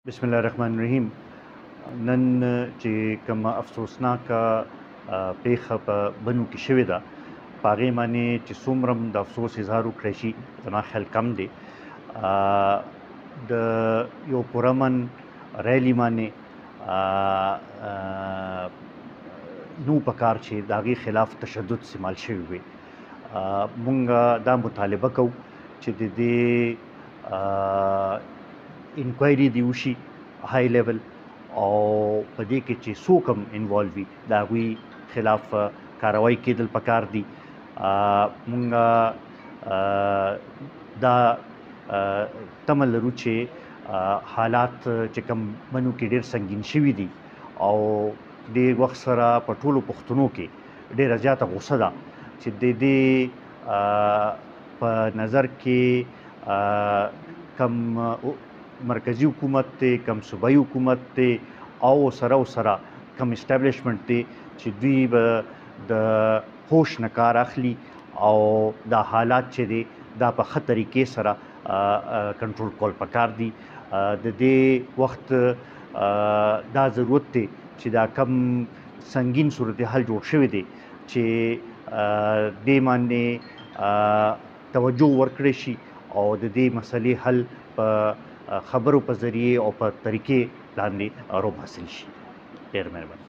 بسم الله الرحمن الرحیم. نن چې کوم افسوسناکه پیښه په بنو کې شوې ده، په هغې باندې چې څومره د افسوس اظهار وکړی شي زما خیال کم دی. د یو پرامن ریلي باندې نو پکار چې د هغې خلاف تشدد استعمال شوی وي. مونږ دا مطالبه کوو چې د دې انکوایري دی وشي های لیول، او په دې کې چې څوک هم انوالو وي د هغوی خلاف کاروایی کېدل پکار دي. مونږ دا تمه لرو چې حالات چې کوم بنو کې ډېر سنګین شوي دي او ډېر وخت سره په ټولو پښتنو کې ډېره زیاته غوسه ده چې د دې په نظر کې کم مرکزی حکومت دی، کم صوبایي حکومت دی او سره کم اسټابلیشمنټ دی چې دوی به د هوش نه کار اخلي او دا حالات چې دی دا په ښه طریقې سره کنټرول کول پکار دي. د دې وخت دا ضرورت دی چې دا کم سنګین صورتحال جوړ شوی دی چې دې باندې توجه ورکړی شي او د دې مسلې حل په خبرو په ذریعې او په طریقې باندې روب حاصل شي. ډېر مهرباني.